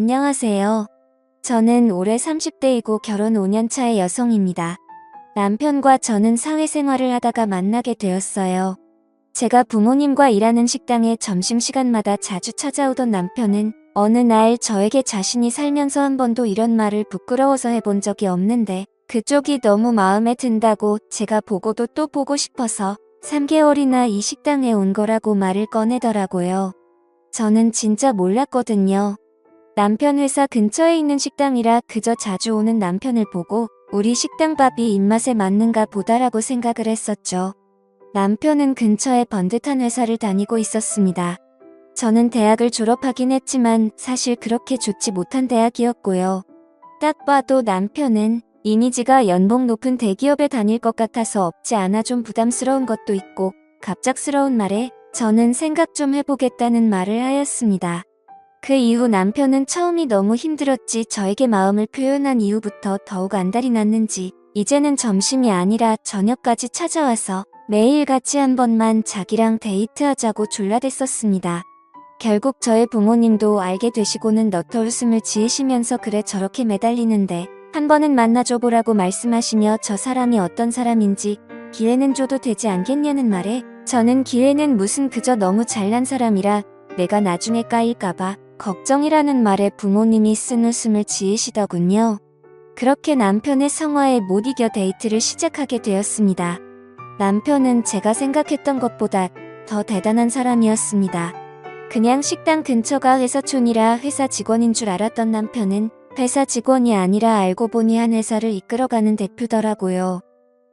안녕하세요. 저는 올해 30대이고 결혼 5년 차의 여성입니다. 남편과 저는 사회생활을 하다가 만나게 되었어요. 제가 부모님과 일하는 식당에 점심시간마다 자주 찾아오던 남편은 어느 날 저에게 자신이 살면서 한 번도 이런 말을 부끄러워서 해본 적이 없는데 그쪽이 너무 마음에 든다고 제가 보고도 또 보고 싶어서 3개월이나 이 식당에 온 거라고 말을 꺼내더라고요. 저는 진짜 몰랐거든요. 남편 회사 근처에 있는 식당이라 그저 자주 오는 남편을 보고 우리 식당 밥이 입맛에 맞는가 보다라고 생각을 했었죠. 남편은 근처에 번듯한 회사를 다니고 있었습니다. 저는 대학을 졸업하긴 했지만 사실 그렇게 좋지 못한 대학이었고요. 딱 봐도 남편은 이미지가 연봉 높은 대기업에 다닐 것 같아서 없지 않아 좀 부담스러운 것도 있고 갑작스러운 말에 저는 생각 좀 해보겠다는 말을 하였습니다. 그 이후 남편은 처음이 너무 힘들었지 저에게 마음을 표현한 이후부터 더욱 안달이 났는지 이제는 점심이 아니라 저녁까지 찾아와서 매일 같이 한 번만 자기랑 데이트하자고 졸라댔었습니다. 결국 저의 부모님도 알게 되시고는 너털 웃음을 지으시면서 그래 저렇게 매달리는데 한 번은 만나줘보라고 말씀하시며 저 사람이 어떤 사람인지 기회는 줘도 되지 않겠냐는 말에 저는 기회는 무슨 그저 너무 잘난 사람이라 내가 나중에 까일까봐 걱정이라는 말에 부모님이 쓴 웃음을 지으시더군요. 그렇게 남편의 성화에 못 이겨 데이트를 시작하게 되었습니다. 남편은 제가 생각했던 것보다 더 대단한 사람이었습니다. 그냥 식당 근처가 회사촌이라 회사 직원인 줄 알았던 남편은 회사 직원이 아니라 알고 보니 한 회사를 이끌어가는 대표더라고요.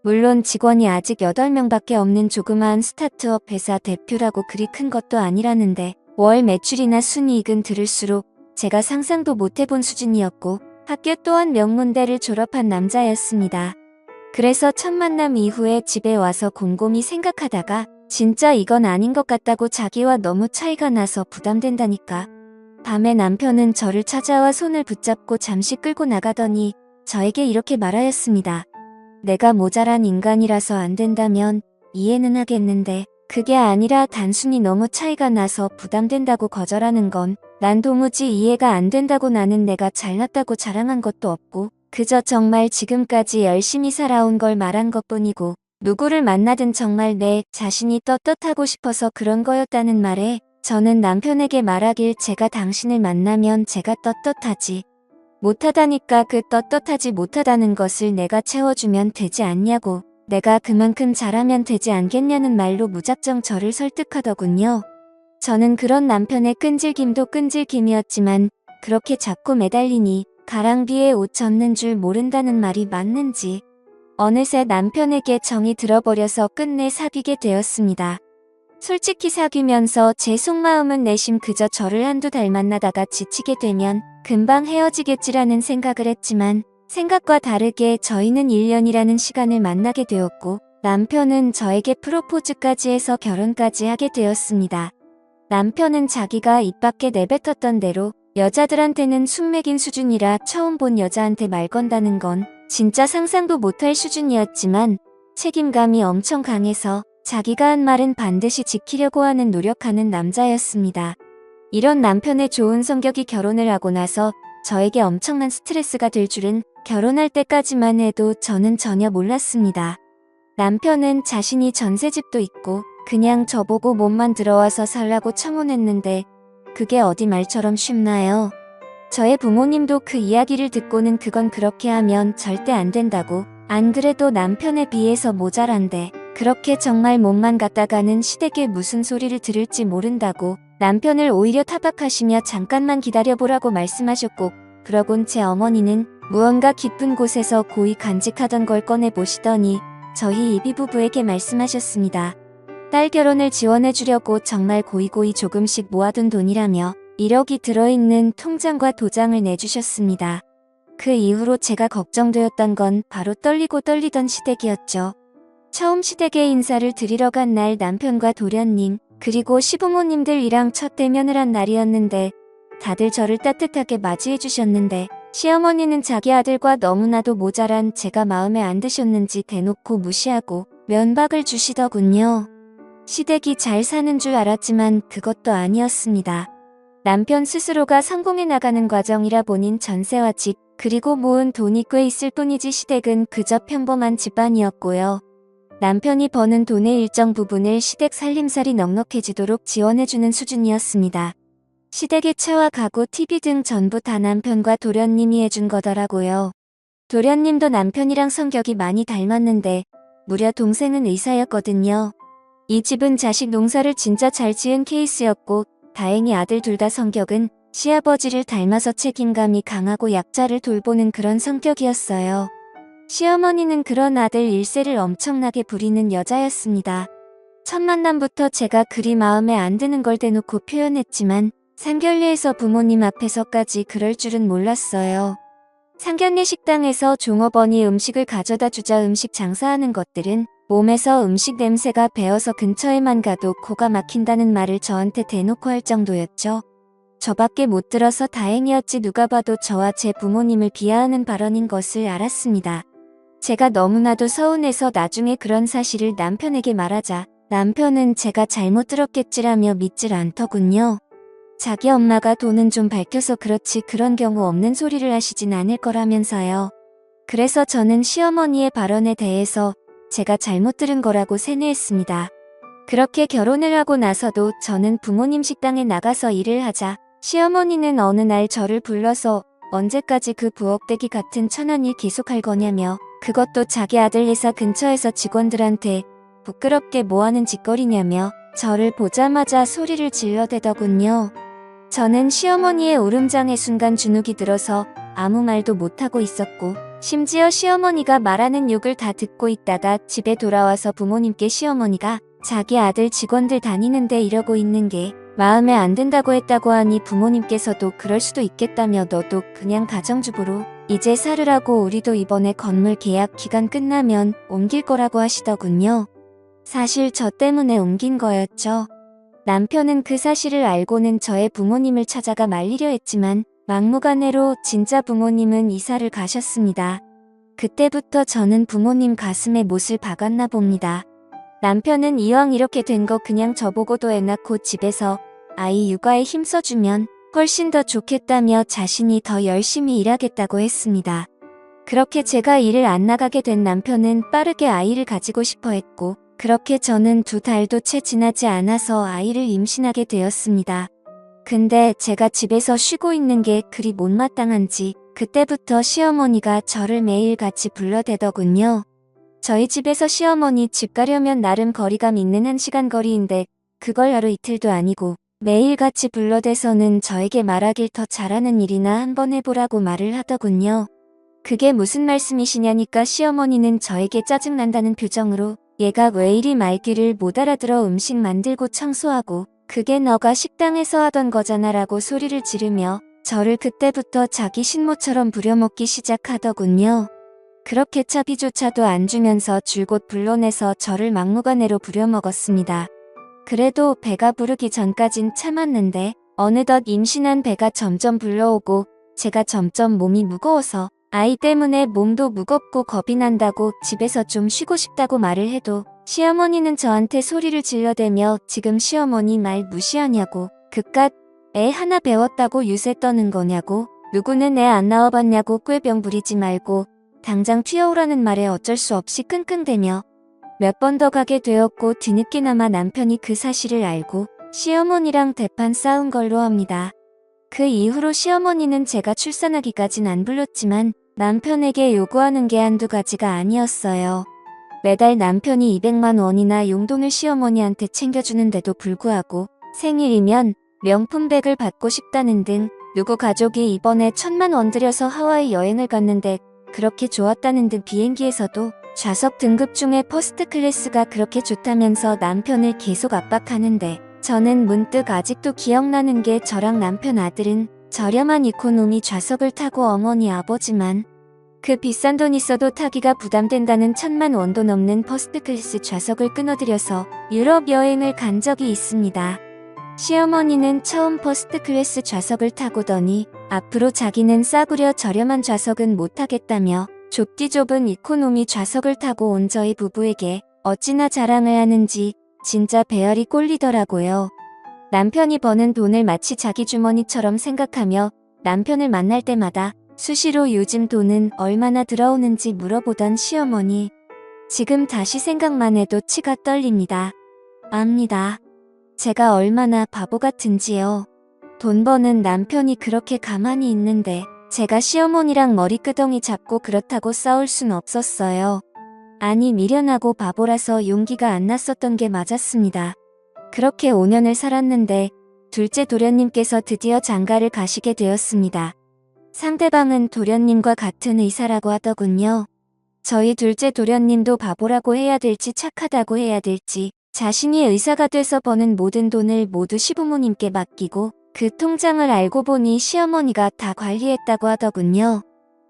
물론 직원이 아직 8명밖에 없는 조그마한 스타트업 회사 대표라고 그리 큰 것도 아니라는데 월 매출이나 순이익은 들을수록 제가 상상도 못해본 수준이었고 학교 또한 명문대를 졸업한 남자였습니다. 그래서 첫 만남 이후에 집에 와서 곰곰이 생각하다가 진짜 이건 아닌 것 같다고 자기와 너무 차이가 나서 부담된다니까. 밤에 남편은 저를 찾아와 손을 붙잡고 잠시 끌고 나가더니 저에게 이렇게 말하였습니다. 내가 모자란 인간이라서 안 된다면 이해는 하겠는데 그게 아니라 단순히 너무 차이가 나서 부담된다고 거절하는 건 난 도무지 이해가 안 된다고. 나는 내가 잘났다고 자랑한 것도 없고 그저 정말 지금까지 열심히 살아온 걸 말한 것뿐이고 누구를 만나든 정말 내 자신이 떳떳하고 싶어서 그런 거였다는 말에 저는 남편에게 말하길 제가 당신을 만나면 제가 떳떳하지 못하다니까 그 떳떳하지 못하다는 것을 내가 채워주면 되지 않냐고 내가 그만큼 잘하면 되지 않겠냐는 말로 무작정 저를 설득하더군요. 저는 그런 남편의 끈질김도 끈질김이었지만 그렇게 자꾸 매달리니 가랑비에 옷 젖는 줄 모른다는 말이 맞는지 어느새 남편에게 정이 들어버려서 끝내 사귀게 되었습니다. 솔직히 사귀면서 제 속마음은 내심 그저 저를 한두 달 만나다가 지치게 되면 금방 헤어지겠지라는 생각을 했지만 생각과 다르게 저희는 1년이라는 시간을 만나게 되었고 남편은 저에게 프로포즈까지 해서 결혼까지 하게 되었습니다. 남편은 자기가 입 밖에 내뱉었던 대로 여자들한테는 숙맥인 수준이라 처음 본 여자한테 말 건다는 건 진짜 상상도 못할 수준이었지만 책임감이 엄청 강해서 자기가 한 말은 반드시 지키려고 하는 노력하는 남자였습니다. 이런 남편의 좋은 성격이 결혼을 하고 나서 저에게 엄청난 스트레스가 될 줄은 결혼할 때까지만 해도 저는 전혀 몰랐습니다. 남편은 자신이 전셋집도 있고 그냥 저보고 몸만 들어와서 살라고 청혼했는데 그게 어디 말처럼 쉽나요? 저의 부모님도 그 이야기를 듣고는 그건 그렇게 하면 절대 안 된다고 안 그래도 남편에 비해서 모자란데 그렇게 정말 몸만 갖다가는 시댁에 무슨 소리를 들을지 모른다고 남편을 오히려 타박하시며 잠깐만 기다려보라고 말씀하셨고 그러곤 제 어머니는 무언가 깊은 곳에서 고이 간직하던 걸 꺼내보시더니 저희 이비 부부에게 말씀하셨습니다. 딸 결혼을 지원해주려고 정말 고이고이 조금씩 모아둔 돈이라며 1억이 들어있는 통장과 도장을 내주셨습니다. 그 이후로 제가 걱정되었던 건 바로 떨리고 떨리던 시댁이었죠. 처음 시댁에 인사를 드리러 간 날 남편과 도련님 그리고 시부모님들이랑 첫 대면을 한 날이었는데 다들 저를 따뜻하게 맞이해 주셨는데 시어머니는 자기 아들과 너무나도 모자란 제가 마음에 안 드셨는지 대놓고 무시하고 면박을 주시더군요. 시댁이 잘 사는 줄 알았지만 그것도 아니었습니다. 남편 스스로가 성공해 나가는 과정이라 본인 전세와 집, 그리고 모은 돈이 꽤 있을 뿐이지 시댁은 그저 평범한 집안이었고요. 남편이 버는 돈의 일정 부분을 시댁 살림살이 넉넉해지도록 지원해주는 수준이었습니다. 시댁의 차와 가구, TV 등 전부 다 남편과 도련님이 해준 거더라고요. 도련님도 남편이랑 성격이 많이 닮았는데 무려 동생은 의사였거든요. 이 집은 자식 농사를 진짜 잘 지은 케이스였고 다행히 아들 둘 다 성격은 시아버지를 닮아서 책임감이 강하고 약자를 돌보는 그런 성격이었어요. 시어머니는 그런 아들 일세를 엄청나게 부리는 여자였습니다. 첫 만남부터 제가 그리 마음에 안 드는 걸 대놓고 표현했지만 상견례에서 부모님 앞에서까지 그럴 줄은 몰랐어요. 상견례 식당에서 종업원이 음식을 가져다 주자 음식 장사하는 것들은 몸에서 음식 냄새가 배어서 근처에만 가도 코가 막힌다는 말을 저한테 대놓고 할 정도였죠. 저밖에 못 들어서 다행이었지 누가 봐도 저와 제 부모님을 비하하는 발언인 것을 알았습니다. 제가 너무나도 서운해서 나중에 그런 사실을 남편에게 말하자 남편은 제가 잘못 들었겠지라며 믿질 않더군요. 자기 엄마가 돈은 좀 밝혀서 그렇지 그런 경우 없는 소리를 하시진 않을 거라면서요. 그래서 저는 시어머니의 발언에 대해서 제가 잘못 들은 거라고 세뇌했습니다. 그렇게 결혼을 하고 나서도 저는 부모님 식당에 나가서 일을 하자 시어머니는 어느 날 저를 불러서 언제까지 그 부엌대기 같은 천한 일 계속할 거냐며 그것도 자기 아들 회사 근처에서 직원들한테 부끄럽게 뭐하는 짓거리냐며 저를 보자마자 소리를 질러대더군요. 저는 시어머니의 오름장에 순간 주눅이 들어서 아무 말도 못하고 있었고 심지어 시어머니가 말하는 욕을 다 듣고 있다가 집에 돌아와서 부모님께 시어머니가 자기 아들 직원들 다니는데 이러고 있는 게 마음에 안 든다고 했다고 하니 부모님께서도 그럴 수도 있겠다며 너도 그냥 가정주부로 이제 살으라고 우리도 이번에 건물 계약 기간 끝나면 옮길 거라고 하시더군요. 사실 저 때문에 옮긴 거였죠. 남편은 그 사실을 알고는 저의 부모님을 찾아가 말리려 했지만 막무가내로 진짜 부모님은 이사를 가셨습니다. 그때부터 저는 부모님 가슴에 못을 박았나 봅니다. 남편은 이왕 이렇게 된 거 그냥 저보고도 애 낳고 집에서 아이 육아에 힘써주면 훨씬 더 좋겠다며 자신이 더 열심히 일하겠다고 했습니다. 그렇게 제가 일을 안 나가게 된 남편은 빠르게 아이를 가지고 싶어 했고 그렇게 저는 2달도 채 지나지 않아서 아이를 임신하게 되었습니다. 근데 제가 집에서 쉬고 있는 게 그리 못마땅한지 그때부터 시어머니가 저를 매일 같이 불러대더군요. 저희 집에서 시어머니 집 가려면 나름 거리감 있는 1시간 거리인데 그걸 하루 이틀도 아니고 매일 같이 불러대서는 저에게 말하길 더 잘하는 일이나 한번 해보라고 말을 하더군요. 그게 무슨 말씀이시냐니까 시어머니는 저에게 짜증난다는 표정으로 얘가 왜 이리 말귀를 못 알아들어 음식 만들고 청소하고 그게 너가 식당에서 하던 거잖아 라고 소리를 지르며 저를 그때부터 자기 신모처럼 부려먹기 시작하더군요. 그렇게 차비조차도 안 주면서 줄곧 불러내서 저를 막무가내로 부려먹었습니다. 그래도 배가 부르기 전까진 참았는데 어느덧 임신한 배가 점점 불러오고 제가 점점 몸이 무거워서 아이 때문에 몸도 무겁고 겁이 난다고 집에서 좀 쉬고 싶다고 말을 해도 시어머니는 저한테 소리를 질러대며 지금 시어머니 말 무시하냐고 그깟 애 하나 배웠다고 유세 떠는 거냐고 누구는 애 안 낳아봤냐고 꾀병 부리지 말고 당장 튀어오라는 말에 어쩔 수 없이 끙끙대며 몇 번 더 가게 되었고 뒤늦게나마 남편이 그 사실을 알고 시어머니랑 대판 싸운 걸로 합니다. 그 이후로 시어머니는 제가 출산하기까진 안 불렀지만 남편에게 요구하는 게 한두 가지가 아니었어요. 매달 남편이 200만 원이나 용돈을 시어머니한테 챙겨주는데도 불구하고 생일이면 명품백을 받고 싶다는 등 누구 가족이 이번에 1,000만 원 들여서 하와이 여행을 갔는데 그렇게 좋았다는 등 비행기에서도 좌석 등급 중에 퍼스트 클래스가 그렇게 좋다면서 남편을 계속 압박하는데 저는 문득 아직도 기억나는 게 저랑 남편 아들은 저렴한 이코노미 좌석을 타고 어머니 아버지만 그 비싼 돈 있어도 타기가 부담된다는 1,000만 원도 넘는 퍼스트 클래스 좌석을 끊어들여서 유럽 여행을 간 적이 있습니다. 시어머니는 처음 퍼스트 클래스 좌석을 타고더니 앞으로 자기는 싸구려 저렴한 좌석은 못 타겠다며 좁디 좁은 이코노미 좌석을 타고 온 저희 부부에게 어찌나 자랑을 하는지 진짜 배알이 꼴리더라고요. 남편이 버는 돈을 마치 자기 주머니처럼 생각하며 남편을 만날 때마다 수시로 요즘 돈은 얼마나 들어오는지 물어보던 시어머니. 지금 다시 생각만 해도 치가 떨립니다. 압니다. 제가 얼마나 바보 같은지요. 돈 버는 남편이 그렇게 가만히 있는데 제가 시어머니랑 머리끄덩이 잡고 그렇다고 싸울 순 없었어요. 아니 미련하고 바보라서 용기가 안 났었던 게 맞았습니다. 그렇게 5년을 살았는데 둘째 도련님께서 드디어 장가를 가시게 되었습니다. 상대방은 도련님과 같은 의사라고 하더군요. 저희 둘째 도련님도 바보라고 해야 될지 착하다고 해야 될지 자신이 의사가 돼서 버는 모든 돈을 모두 시부모님께 맡기고 그 통장을 알고 보니 시어머니가 다 관리했다고 하더군요.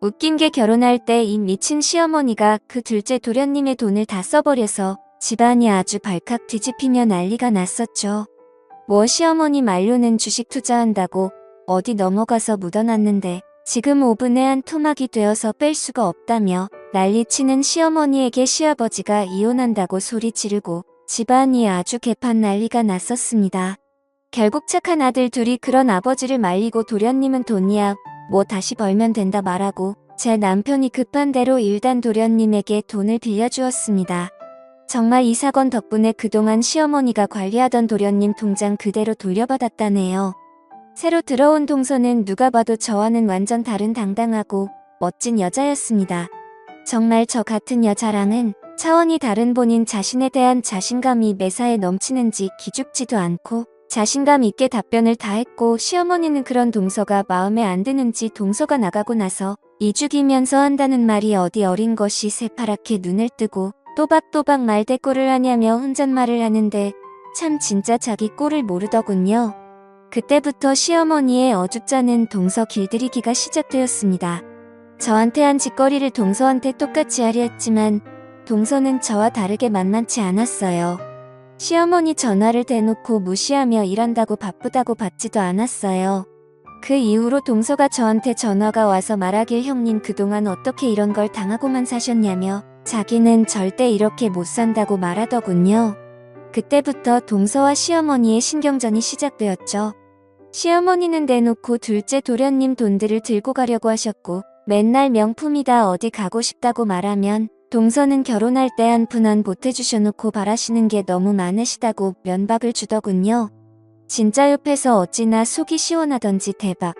웃긴 게 결혼할 때 이 미친 시어머니가 그 둘째 도련님의 돈을 다 써버려서 집안이 아주 발칵 뒤집히며 난리가 났었죠. 뭐 시어머니 말로는 주식 투자한다고 어디 넘어가서 묻어놨는데 지금 오븐에 한 토막이 되어서 뺄 수가 없다며 난리치는 시어머니에게 시아버지가 이혼한다고 소리 지르고 집안이 아주 개판 난리가 났었습니다. 결국 착한 아들 둘이 그런 아버지를 말리고 도련님은 돈이야 뭐 다시 벌면 된다 말하고 제 남편이 급한 대로 일단 도련님에게 돈을 빌려주었습니다. 정말 이 사건 덕분에 그동안 시어머니가 관리하던 도련님 통장 그대로 돌려받았다네요. 새로 들어온 동서는 누가 봐도 저와는 완전 다른 당당하고 멋진 여자였습니다. 정말 저 같은 여자랑은 차원이 다른 본인 자신에 대한 자신감이 매사에 넘치는지 기죽지도 않고 자신감 있게 답변을 다 했고 시어머니는 그런 동서가 마음에 안 드는지 동서가 나가고 나서 이죽이면서 한다는 말이 어디 어린 것이 새파랗게 눈을 뜨고 또박또박 말대꾸를 하냐며 혼잣말을 하는데 참 진짜 자기 꼴을 모르더군요. 그때부터 시어머니의 어줍잖은 동서 길들이기가 시작되었습니다. 저한테 한 짓거리를 동서한테 똑같이 하려 했지만 동서는 저와 다르게 만만치 않았어요. 시어머니 전화를 대놓고 무시하며 일한다고 바쁘다고 받지도 않았어요. 그 이후로 동서가 저한테 전화가 와서 말하길 형님 그동안 어떻게 이런 걸 당하고만 사셨냐며 자기는 절대 이렇게 못 산다고 말하더군요. 그때부터 동서와 시어머니의 신경전이 시작되었죠. 시어머니는 대놓고 둘째 도련님 돈들을 들고 가려고 하셨고 맨날 명품이다 어디 가고 싶다고 말하면 동서는 결혼할 때 한 푼 안 보태주셔놓고 바라시는 게 너무 많으시다고 면박을 주더군요. 진짜 옆에서 어찌나 속이 시원하던지 대박.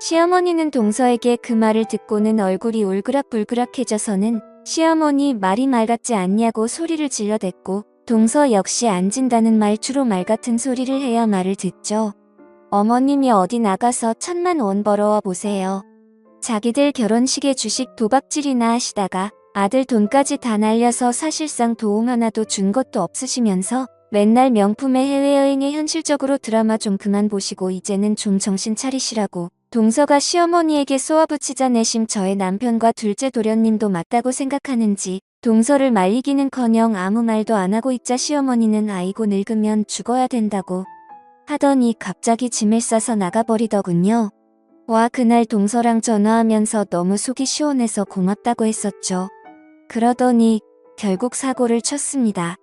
시어머니는 동서에게 그 말을 듣고는 얼굴이 울그락불그락해져서는 시어머니 말이 말 같지 않냐고 소리를 질러댔고 동서 역시 안 진다는 말투로 말 같은 소리를 해야 말을 듣죠. 어머님이 어디 나가서 1,000만 원 벌어와 보세요. 자기들 결혼식에 주식 도박질이나 하시다가 아들 돈까지 다 날려서 사실상 도움 하나도 준 것도 없으시면서 맨날 명품의 해외여행에 현실적으로 드라마 좀 그만 보시고 이제는 좀 정신 차리시라고 동서가 시어머니에게 쏘아붙이자 내심 저의 남편과 둘째 도련님도 맞다고 생각하는지 동서를 말리기는커녕 아무 말도 안 하고 있자 시어머니는 아이고 늙으면 죽어야 된다고 하더니 갑자기 짐을 싸서 나가버리더군요. 와 그날 동서랑 전화하면서 너무 속이 시원해서 고맙다고 했었죠. 그러더니 결국 사고를 쳤습니다.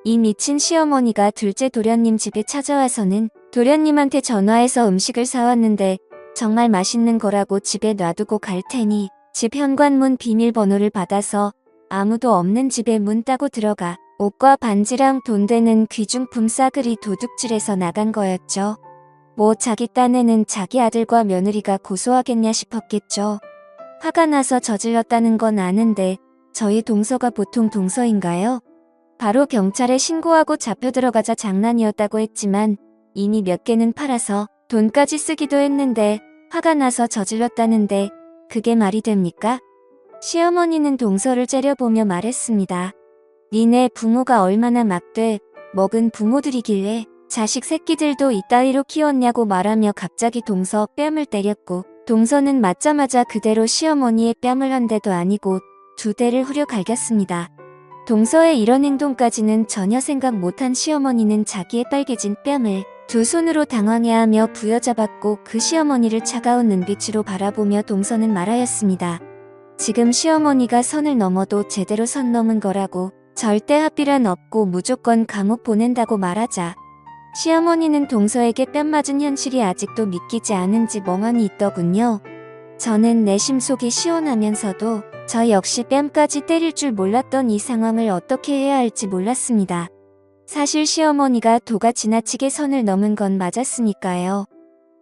이 미친 시어머니가 둘째 도련님 집에 찾아와서는 도련님한테 전화해서 음식을 사왔는데 정말 맛있는 거라고 집에 놔두고 갈 테니 집 현관문 비밀번호를 받아서 아무도 없는 집에 문 따고 들어가 옷과 반지랑 돈 되는 귀중품 싸그리 도둑질해서 나간 거였죠. 뭐 자기 딴에는 자기 아들과 며느리가 고소하겠냐 싶었겠죠. 화가 나서 저질렀다는 건 아는데 저희 동서가 보통 동서인가요? 바로 경찰에 신고하고 잡혀 들어가자 장난이었다고 했지만 이미 몇 개는 팔아서 돈까지 쓰기도 했는데 화가 나서 저질렀다는데 그게 말이 됩니까? 시어머니는 동서를 째려보며 말했습니다. 니네 부모가 얼마나 막돼 먹은 부모들이길래 자식 새끼들도 이따위로 키웠냐고 말하며 갑자기 동서 뺨을 때렸고 동서는 맞자마자 그대로 시어머니의 뺨을 한 대도 아니고 2대를 후려 갈겼습니다. 동서의 이런 행동까지는 전혀 생각 못한 시어머니는 자기의 빨개진 뺨을 두 손으로 당황해하며 부여잡았고 그 시어머니를 차가운 눈빛으로 바라보며 동서는 말하였습니다. 지금 시어머니가 선을 넘어도 제대로 선 넘은 거라고 절대 합의란 없고 무조건 감옥 보낸다고 말하자 시어머니는 동서에게 뺨 맞은 현실이 아직도 믿기지 않은지 멍하니 있더군요. 저는 내 심속이 시원하면서도 저 역시 뺨까지 때릴 줄 몰랐던 이 상황을 어떻게 해야 할지 몰랐습니다. 사실 시어머니가 도가 지나치게 선을 넘은 건 맞았으니까요.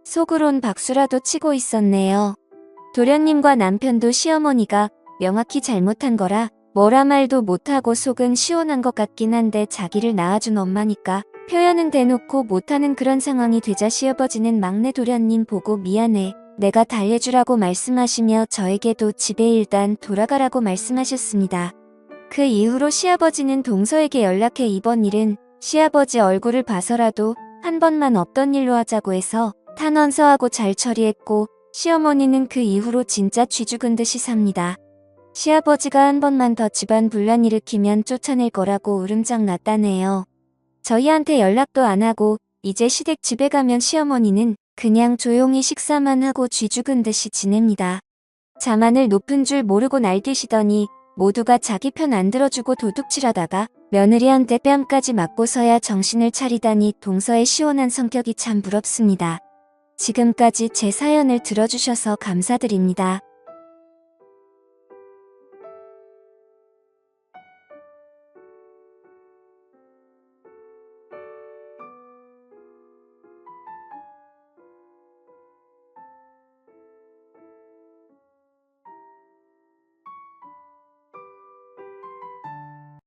속으론 박수라도 치고 있었네요. 도련님과 남편도 시어머니가 명확히 잘못한 거라 뭐라 말도 못하고 속은 시원한 것 같긴 한데 자기를 낳아준 엄마니까 표현은 대놓고 못하는 그런 상황이 되자 시아버지는 막내 도련님 보고 미안해. 내가 달래주라고 말씀하시며 저에게도 집에 일단 돌아가라고 말씀하셨습니다. 그 이후로 시아버지는 동서에게 연락해 이번 일은 시아버지 얼굴을 봐서라도 한 번만 없던 일로 하자고 해서 탄원서하고 잘 처리했고 시어머니는 그 이후로 진짜 쥐 죽은 듯이 삽니다. 시아버지가 한 번만 더 집안 분란 일으키면 쫓아낼 거라고 으름장 났다네요. 저희한테 연락도 안 하고 이제 시댁 집에 가면 시어머니는 그냥 조용히 식사만 하고 쥐 죽은 듯이 지냅니다. 자만을 높은 줄 모르고 날뛰시더니 모두가 자기 편 안 들어주고 도둑질하다가 며느리한테 뺨까지 맞고서야 정신을 차리다니 동서의 시원한 성격이 참 부럽습니다. 지금까지 제 사연을 들어주셔서 감사드립니다.